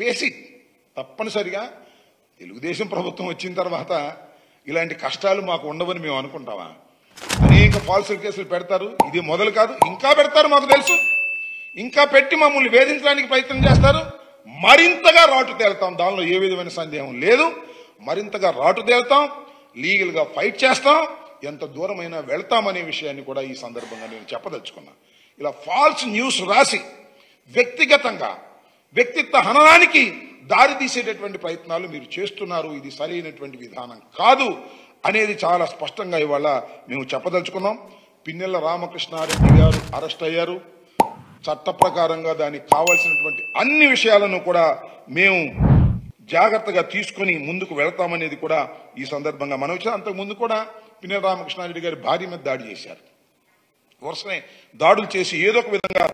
Face it. తప్పనిసరిగా తెలుగుదేశం ప్రభుత్వం వచ్చిన తర్వాత ఇలాంటి కష్టాలు మాకు ఉండవని మేము అనుకుంటామా? అనేక ఫాల్స్ కేసులు పెడతారు. ఇది మొదలు కాదు, ఇంకా పెడతారు, మాకు తెలుసు. ఇంకా పెట్టి మమ్మల్ని వేధించడానికి ప్రయత్నం చేస్తారు. మరింతగా రాటు తేలుతాం, దానిలో ఏ విధమైన సందేహం లేదు. మరింతగా రాటు తేలుతాం, లీగల్ గా ఫైట్ చేస్తాం, ఎంత దూరమైనా వెళ్తామనే విషయాన్ని కూడా ఈ సందర్భంగా నేను చెప్పదలుచుకున్నా. ఇలా ఫాల్స్ న్యూస్ రాసి వ్యక్తిగతంగా వ్యక్తిత్వ హననానికి దారి తీసేటటువంటి ప్రయత్నాలు మీరు చేస్తున్నారు. ఇది సరైనటువంటి విధానం కాదు అనేది చాలా స్పష్టంగా ఇవాళ మేము చెప్పదలుచుకున్నాం. పిన్నెల రామకృష్ణారెడ్డి గారు అరెస్ట్ అయ్యారు. చట్ట ప్రకారంగా దానికి కావాల్సినటువంటి అన్ని విషయాలను కూడా మేము జాగ్రత్తగా తీసుకుని ముందుకు వెళతామనేది కూడా ఈ సందర్భంగా మనం వచ్చాం. అంతకుముందు కూడా పిన్నెల రామకృష్ణారెడ్డి గారి భార్య మీద దాడి చేశారు. వరుసనే దాడులు చేసి ఏదో ఒక విధంగా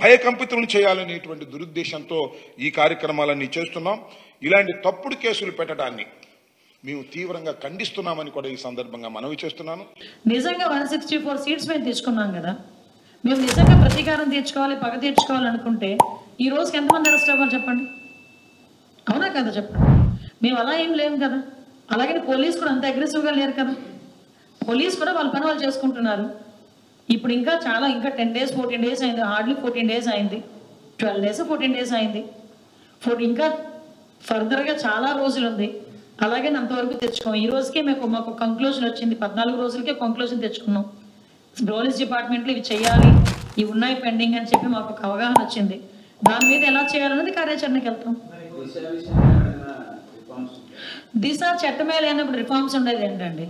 భయకంపితులను చేయాలనేటువంటి దురుద్దేశంతో ఈ కార్యక్రమాలన్నీ చేస్తున్నాం. ఇలాంటి తప్పుడు కేసులు పెట్టడాన్ని మేము తీవ్రంగా ఖండిస్తున్నామని కూడా ఈ సందర్భంగా మనవి చేస్తున్నాను. నిజంగా 164 సీట్స్ మేము తెచ్చుకున్నాం కదా, మేము నిజంగా ప్రతీకారం తీర్చుకోవాలి, పగ తీర్చుకోవాలనుకుంటే ఈ రోజుకి ఎంతమంది అరెస్ట్ అవ్వాలి చెప్పండి? అవునా కదా చెప్పండి? మేము అలా ఏం లేము కదా. అలాగే పోలీసు కూడా అంత అగ్రెసివ్గా లేరు కదా. పోలీసు కూడా వాళ్ళ పని వాళ్ళు చేసుకుంటున్నారు. ఇప్పుడు ఇంకా 10 days 14 days అయింది, హార్డ్లీ 14 days అయింది, 12 days 14 days అయింది. ఇంకా ఫర్దర్గా చాలా రోజులు ఉంది. అలాగే అంతవరకు తెచ్చుకోం. ఈ రోజుకే మాకు కంక్లూజన్ వచ్చింది, 14 రోజులకే కంక్లూజన్ తెచ్చుకున్నాం. పోలీస్ డిపార్ట్మెంట్లో ఇవి చేయాలి, ఇవి ఉన్నాయి పెండింగ్ అని చెప్పి మాకు ఒక అవగాహన వచ్చింది. దాని మీద ఎలా చేయాలన్నది కార్యాచరణకి వెళ్తాం. దిశ చట్టమే లేనప్పుడు రిఫార్మ్స్ ఉండేది ఏంటండి?